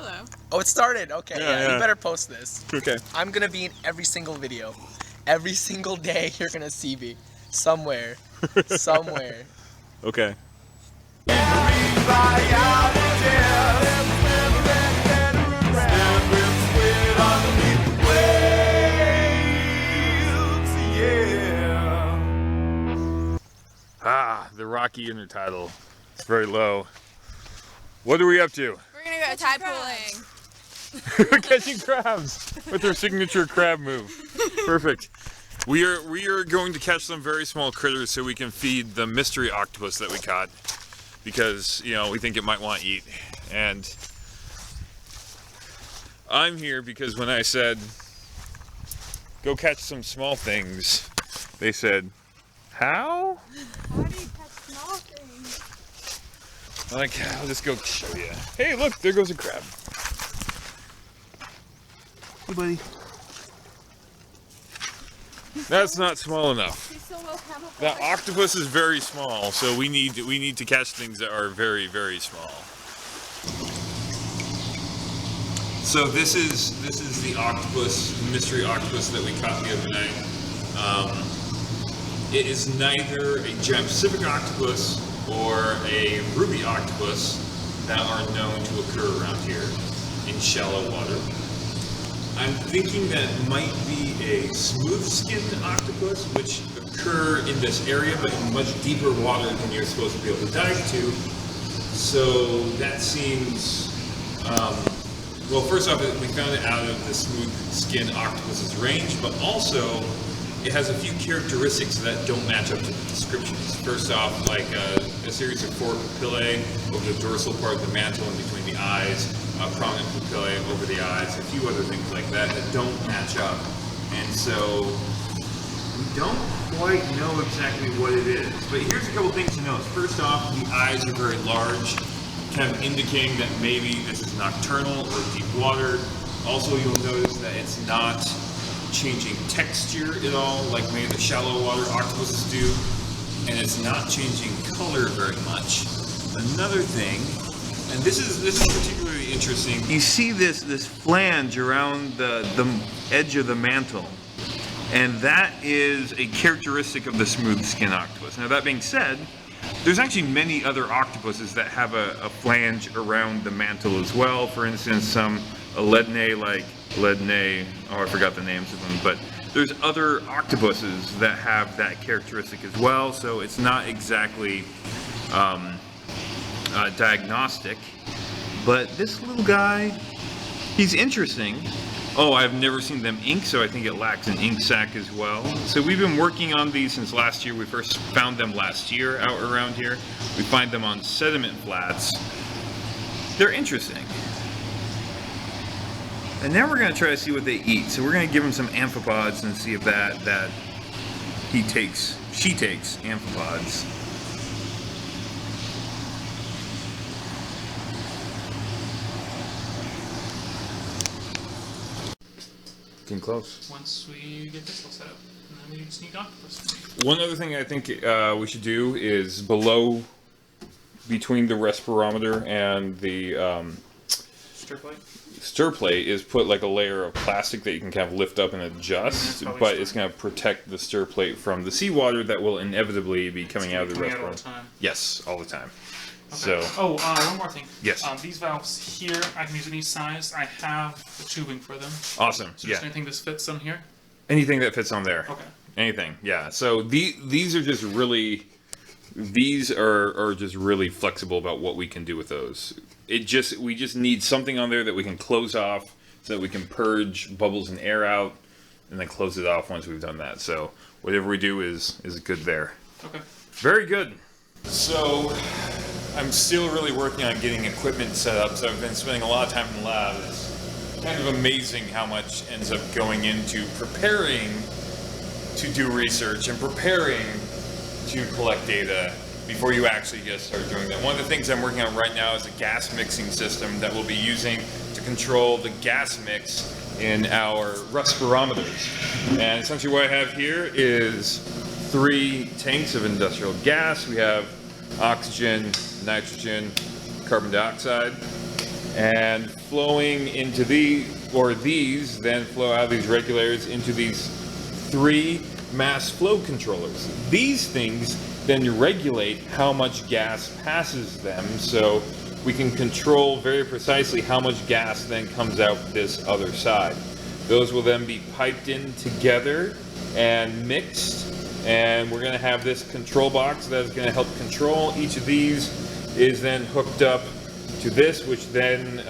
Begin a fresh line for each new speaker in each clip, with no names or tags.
Hello.
Oh, it started. Okay,
Yeah.
You better post this.
Okay.
I'm gonna be in every single video. Every single day you're gonna see me. Somewhere. Somewhere.
Okay. Ah, the rocky intertidal. It's very low. What are we up to?
We're gonna go tide pooling.
We're catching crabs with our signature crab move. Perfect. We are going to catch some very small critters so we can feed the mystery octopus that we caught, because we think it might want to eat. And I'm here because when I said go catch some small things, they said, how?
How do you catch small things?
I'm like, I'll just go show you. Hey, look, there goes a crab. Hey, buddy. That's not small enough.
He's so well camouflaged.
That octopus is very small, so we need to catch things that are very, very small. So this is the octopus, the mystery octopus that we caught the other night. It is neither a giant Pacific octopus or a ruby octopus that are known to occur around here in shallow water. I'm thinking that it might be a smooth-skinned octopus, which occur in this area, but in much deeper water than you're supposed to be able to dive to. So that seems, well, first off, we found it out of the smooth-skinned octopus's range, but also it has a few characteristics that don't match up to the descriptions. First off, like a series of 4 papillae over the dorsal part of the mantle and between the eyes, prominent papillae over the eyes, a few other things like that that don't match up. And so we don't quite know exactly what it is. But here's a couple things to note. First off, the eyes are very large, kind of indicating that maybe this is nocturnal or deep water. Also, you'll notice that it's not changing texture at all like many of the shallow water octopuses do, and it's not changing color very much. Another thing, and this is particularly interesting, you see this flange around the edge of the mantle, and that is a characteristic of the smooth skin octopus. Now that being said, there's actually many other octopuses that have a flange around the mantle as well. For instance, some Elednae, like Elednae, oh I forgot the names of them, but there's other octopuses that have that characteristic as well, so it's not exactly diagnostic. But this little guy, he's interesting. Oh, I've never seen them ink, so I think it lacks an ink sac as well. So we've been working on these since last year. We first found them last year out around here. We find them on sediment flats. They're interesting. And now we're going to try to see what they eat. So we're going to give them some amphipods and see if she takes amphipods. Getting close.
Once we get this all set up, and then we just need octopus.
One other thing I think we should do is below, between the respirometer and the stir plate is put like a layer of plastic that you can kind of lift up and adjust, but it's going to protect the stir plate from the seawater that will inevitably be coming out of the respirometer.
All the time.
Yes, all the time.
Okay.
So.
One more thing.
Yes.
These valves here, I can use any size. I have the tubing for them.
Awesome.
So just anything that fits on here.
Anything that fits on there.
Okay.
Anything. Yeah. So these are just really. These are just really flexible about what we can do with those. We just need something on there that we can close off so that we can purge bubbles and air out, and then close it off once we've done that. So whatever we do is good there.
Okay.
Very good. So I'm still really working on getting equipment set up. So I've been spending a lot of time in the lab. It's kind of amazing how much ends up going into preparing to do research and preparing to collect data before you actually just start doing that. One of the things I'm working on right now is a gas mixing system that we'll be using to control the gas mix in our respirometers. And essentially what I have here is 3 tanks of industrial gas. We have oxygen, nitrogen, carbon dioxide, and flowing into these then flow out of these regulators into these 3 mass flow controllers. These things then regulate how much gas passes them, so we can control very precisely how much gas then comes out this other side. Those will then be piped in together and mixed, and we're going to have this control box that is going to help control each of these. Is then hooked up to this, which then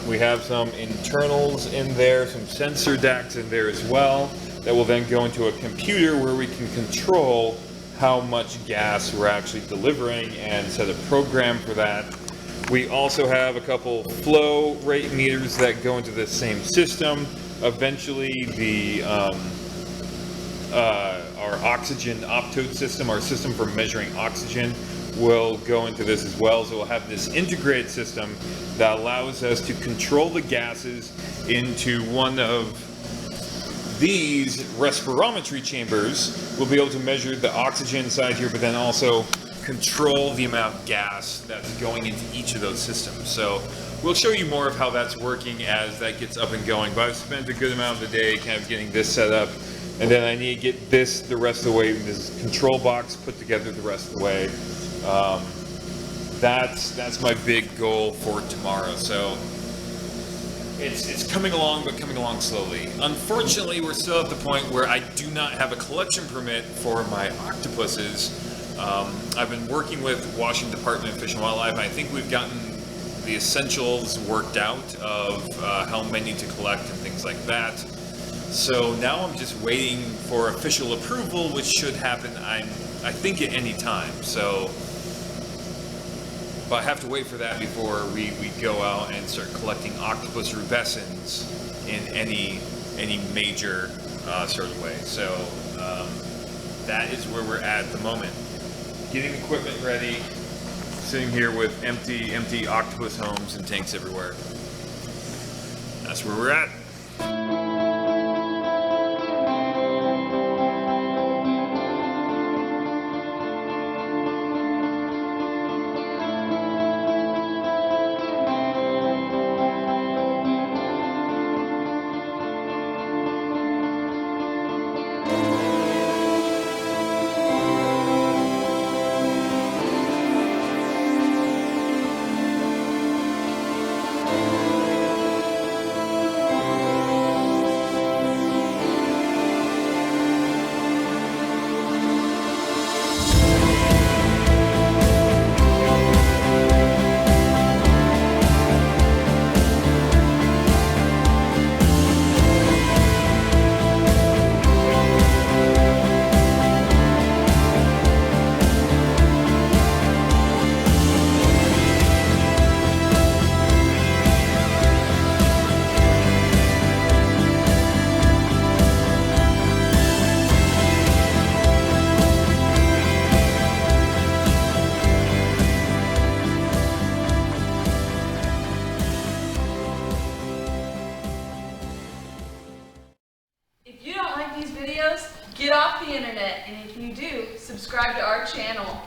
we have some internals in there, some sensor DACs in there as well, that will then go into a computer where we can control how much gas we're actually delivering and set a program for that. We also have a couple flow rate meters that go into the same system. Eventually the our oxygen optote system, our system for measuring oxygen, will go into this as well. So we'll have this integrated system that allows us to control the gases into one of these respirometry chambers. We'll be able to measure the oxygen side here, but then also control the amount of gas that's going into each of those systems. So we'll show you more of how that's working as that gets up and going, but I've spent a good amount of the day kind of getting this set up, and then I need to get this the rest of the way, this control box put together the rest of the way. That's my big goal for tomorrow. So it's coming along, but coming along slowly. Unfortunately, we're still at the point where I do not have a collection permit for my octopuses. I've been working with Washington Department of Fish and Wildlife. I think we've gotten the essentials worked out of how many to collect and things like that. So now I'm just waiting for official approval, which should happen, I think, at any time. So, but I have to wait for that before we go out and start collecting octopus rubescens in any major sort of way. So that is where we're at the moment. Getting equipment ready, sitting here with empty octopus homes and tanks everywhere. That's where we're at.
Get off the internet, and if you do, subscribe to our channel.